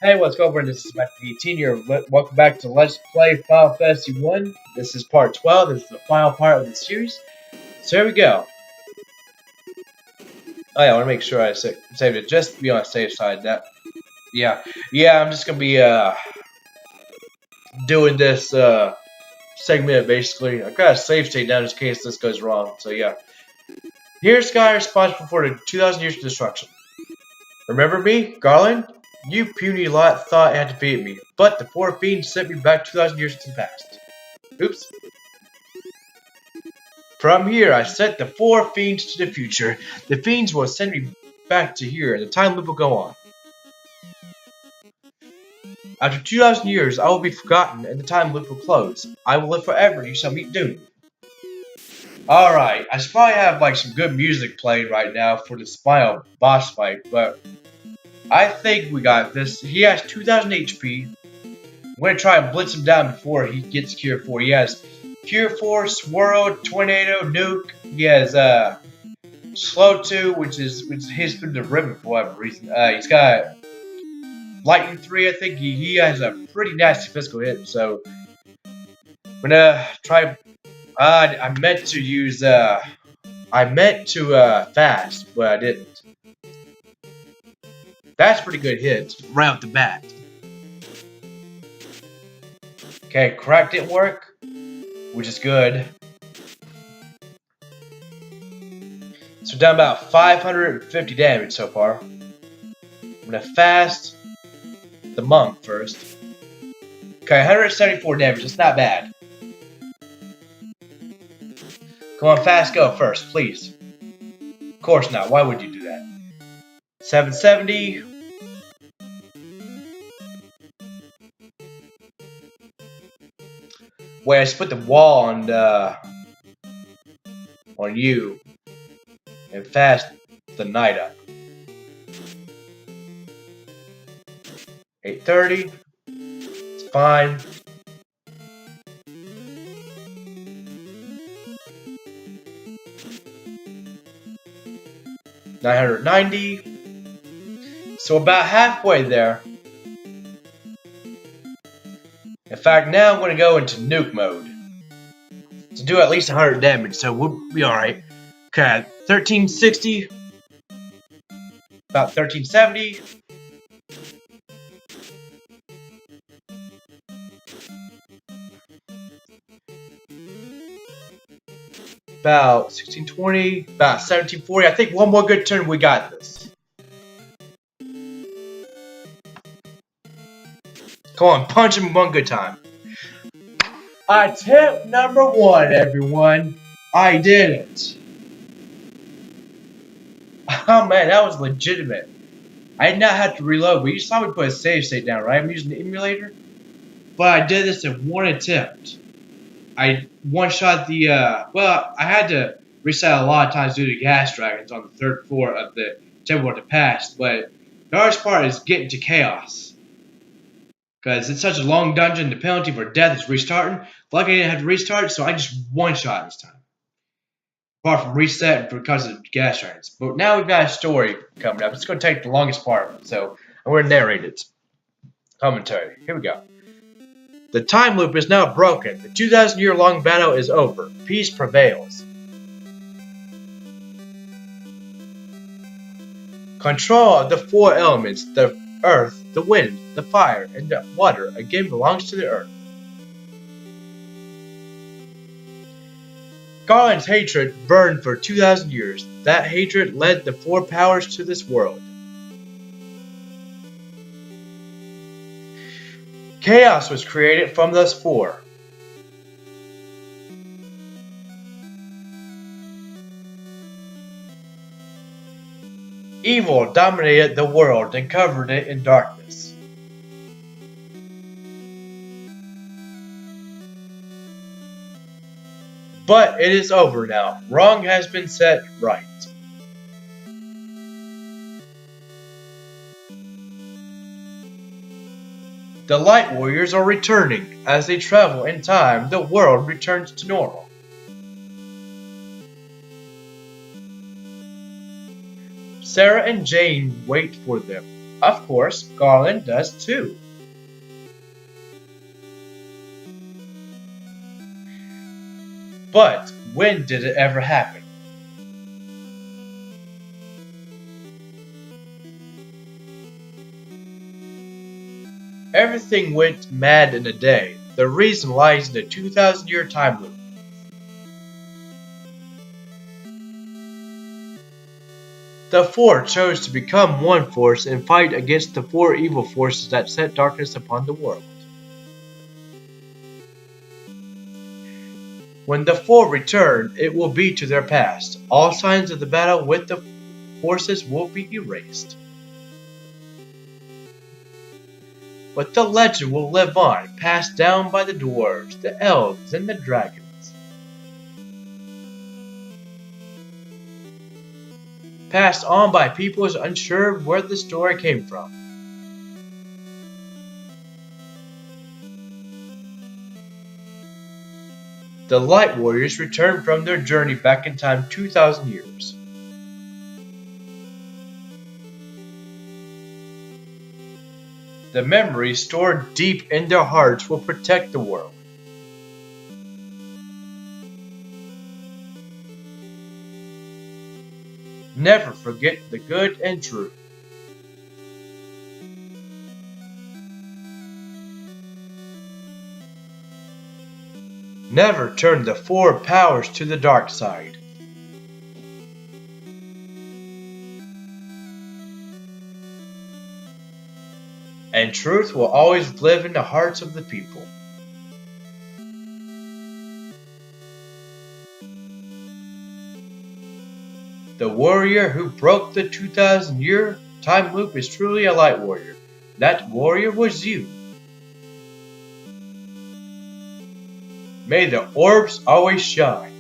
Hey, what's going on? This is Matt the 18 here. Welcome back to Let's Play Final Fantasy 1. This is part 12. This is the final part of the series. So here we go. Oh yeah, I want to make sure I saved it just to be on the safe side. Yeah, I'm just going to be doing this segment basically. I got a save state down just in case this goes wrong. So yeah. Here's guy responsible for the 2,000 years of destruction. Remember me, Garland? You puny lot thought you had to beat me, but the four fiends sent me back 2,000 years into the past. Oops. From here, I sent the four fiends to the future. The fiends will send me back to here, and the time loop will go on. After 2,000 years, I will be forgotten, and the time loop will close. I will live forever, and you shall meet doom. Alright, I should probably have like some good music playing right now for the final boss fight, but I think we got this. He has 2,000 HP. I'm going to try and blitz him down before he gets Cure 4. He has Cure 4, Swirl, Tornado, Nuke. He has Slow 2, which hits through the ribbon for whatever reason. He's got Lightning 3, I think. He has a pretty nasty physical hit, so I'm going to try. I meant to use. Fast, but I didn't. That's pretty good hits right off the bat. Okay, crack didn't work, which is good. So we're down about 550 damage so far. I'm gonna fast the monk first. Okay, 174 damage, that's not bad. Come on, fast go first, please. Of course not, why would you do that? 770. Wait, I just put the wall on you and fast the knight up. 830. It's fine. $990. So about halfway there. In fact, now I'm going to go into nuke mode. To do at least 100 damage, so we'll be alright. Okay, 1360. About 1370. About 1620. About 1740. I think one more good turn, we got this. Come on, punch him one good time. Attempt number 1, everyone. I did it. Oh man, that was legitimate. I did not have to reload, but you saw me put a save state down, right? I'm using the emulator. But I did this in one attempt. I one-shot the, well, I had to reset a lot of times due to gas dragons on the 3rd floor of the temple of the past, but the hardest part is getting to chaos. Because it's such a long dungeon, the penalty for death is restarting. Luckily I didn't have to restart, so I just one-shot this time. Apart from reset because of gas dragons. But now we've got a story coming up. It's going to take the longest part, so I'm going to narrate it. Commentary. Here we go. The time loop is now broken. The 2,000-year-long battle is over. Peace prevails. Control of the 4 elements, the earth, the wind, the fire, and the water, again belongs to the earth. Garland's hatred burned for 2,000 years. That hatred led the 4 powers to this world. Chaos was created from those 4. Evil dominated the world and covered it in darkness. But it is over now. Wrong has been set right. The Light Warriors are returning. As they travel in time, the world returns to normal. Sarah and Jane wait for them. Of course, Garland does too. But when did it ever happen? Everything went mad in a day. The reason lies in the 2,000-year time loop. The Four chose to become one force and fight against the four evil forces that set darkness upon the world. When the Four return, it will be to their past. All signs of the battle with the forces will be erased. But the legend will live on, passed down by the dwarves, the elves, and the dragons. Passed on by peoples unsure where the story came from. The Light Warriors returned from their journey back in time 2,000 years. The memories stored deep in their hearts will protect the world. Never forget the good and true. Never turn the four powers to the dark side. And truth will always live in the hearts of the people. The warrior who broke the 2,000-year time loop is truly a light warrior. That warrior was you. May the orbs always shine.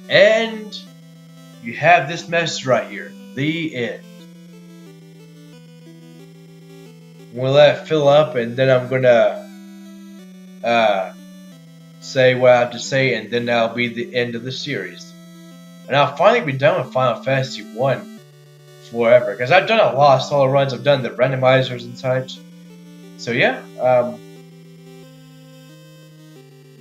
And you have this message right here. The end. We'll let it fill up, and then I'm gonna say what I have to say, and then that'll be the end of the series. And I'll finally be done with Final Fantasy 1 forever, because I've done a lot of solo runs. I've done the randomizers and such. So yeah,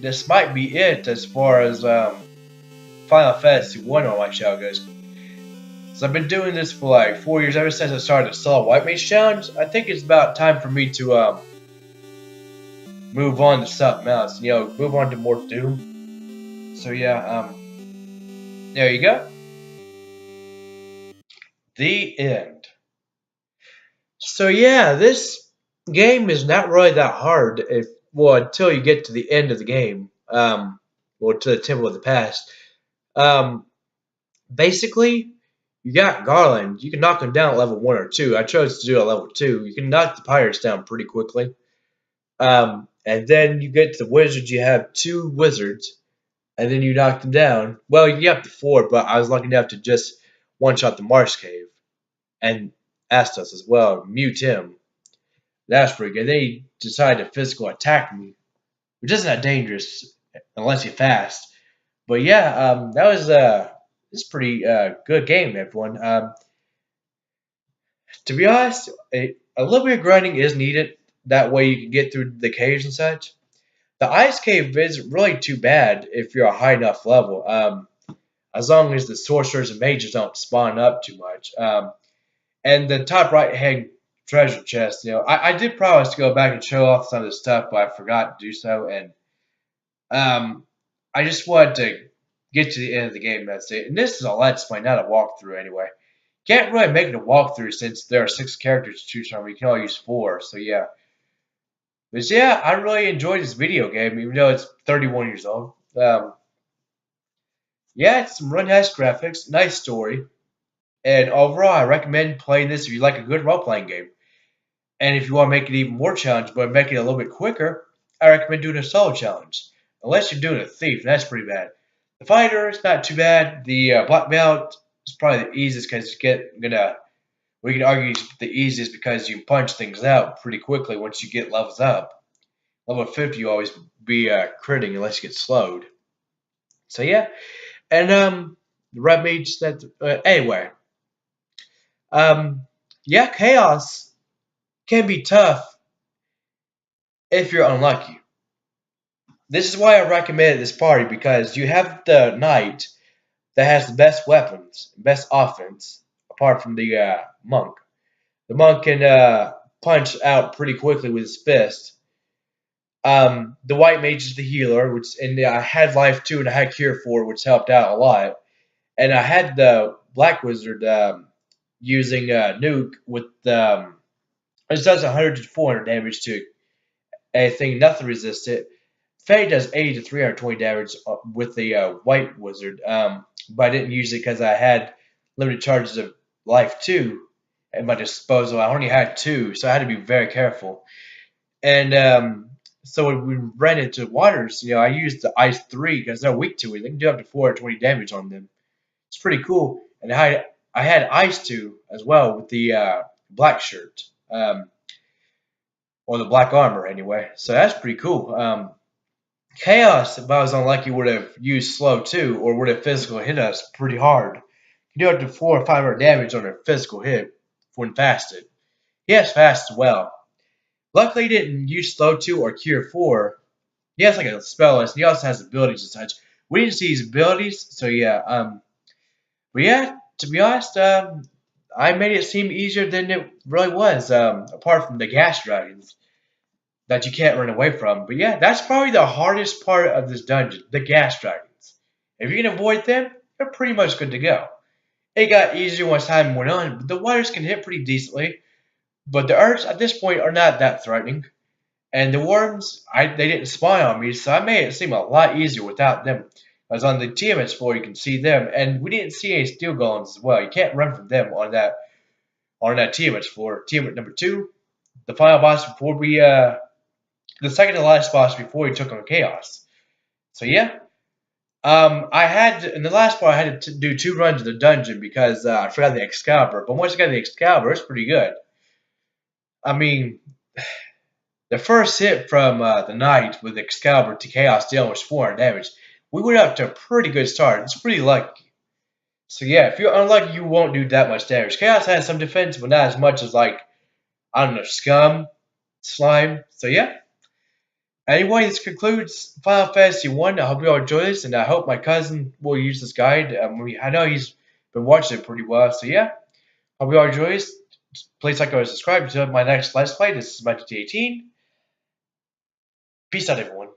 this might be it as far as Final Fantasy 1 on my channel goes. So I've been doing this for like 4 years, ever since I started the solo White Mage challenge. I think it's about time for me to move on to something else. You know, move on to more Doom. So yeah, there you go. The end. So yeah, this game is not really that hard until you get to the end of the game. Or to the Temple of the Past. Um, Basically, you got Garland. You can knock him down at level 1 or 2. I chose to do it at level 2. You can knock the pirates down pretty quickly. And then you get to the wizards. You have 2 wizards. And then you knock them down. Well, you get up to 4, but I was lucky enough to just one-shot the Mars Cave. And Astos as well. Mute him. That's pretty good. Then he decided to physical attack me. Which isn't that dangerous. Unless you're fast. But yeah, that was this pretty good game, everyone. To be honest, a little bit of grinding is needed. That way you can get through the caves and such. The ice cave isn't really too bad if you're a high enough level. As long as the sorcerers and mages don't spawn up too much. And the top right hand treasure chest, you know, I did promise to go back and show off some of this stuff, but I forgot to do so. And I just wanted to get to the end of the game. That's it. And this is a let's play, not a walkthrough anyway. Can't really make it a walkthrough since there are 6 characters to choose from. You can only use 4, so yeah. But yeah, I really enjoyed this video game, even though it's 31 years old. Yeah, it's some run-hash graphics, nice story, and overall, I recommend playing this if you like a good role-playing game. And if you want to make it even more challenging, but make it a little bit quicker, I recommend doing a solo challenge. Unless you're doing a thief, and that's pretty bad. The fighter is not too bad. The black belt is probably the easiest because we can argue it's the easiest because you punch things out pretty quickly once you get levels up. Level 50, you always be critting unless you get slowed. So yeah, and the red mage that anyway, um, yeah, chaos can be tough if you're unlucky. This is why I recommended this party because you have the knight that has the best weapons, best offense, apart from the monk. The monk can punch out pretty quickly with his fist. The white mage is the healer, which and I had life 2 and I had cure 4, which helped out a lot. And I had the black wizard using nuke with it does 100 to 400 damage to anything, nothing resistant. Faye does 80 to 320 damage with the white wizard, but I didn't use it because I had limited charges of life 2 at my disposal. I only had 2, so I had to be very careful. And so when we ran into waters, I used the ice 3 because they're weak to it. They can do up to 420 damage on them. It's pretty cool. And I had ice 2 as well with the black shirt, or the black armor anyway. So that's pretty cool. Chaos, if I was unlucky, would have used slow 2 or would have physical hit us pretty hard. You do up to 400 or 500 damage on a physical hit when fasted. He has fast as well. Luckily, he didn't use slow 2 or cure 4. He has like a spell list. He also has abilities and such. We didn't see his abilities, so yeah. But yeah, to be honest, I made it seem easier than it really was. Apart from the gas dragons that you can't run away from. But yeah, that's probably the hardest part of this dungeon, the gas dragons. If you can avoid them, you're pretty much good to go. It got easier once time went on, but the waters can hit pretty decently. But the Earths at this point are not that threatening. And the worms, they didn't spawn on me, so I made it seem a lot easier without them. As on the TMS floor, you can see them, and we didn't see any steel golems as well. You can't run from them on that TMS floor. TMS number 2, the final boss before we the second to last boss before we took on Chaos. So yeah, I had in the last part I had to do 2 runs of the dungeon because I forgot the Excalibur. But once I got the Excalibur, it's pretty good. I mean, the first hit from the Knight with Excalibur to Chaos dealing was 400 damage. We went up to a pretty good start. It's pretty lucky. So yeah, if you're unlucky, you won't do that much damage. Chaos has some defense, but not as much as like, I don't know, Scum, Slime. So yeah. Anyway, this concludes Final Fantasy 1. I hope you all enjoy this, and I hope my cousin will use this guide. I know he's been watching it pretty well, so yeah. Hope you all enjoy this. Please like and subscribe to my next Let's Play. This is my GTA 18. Peace out, everyone.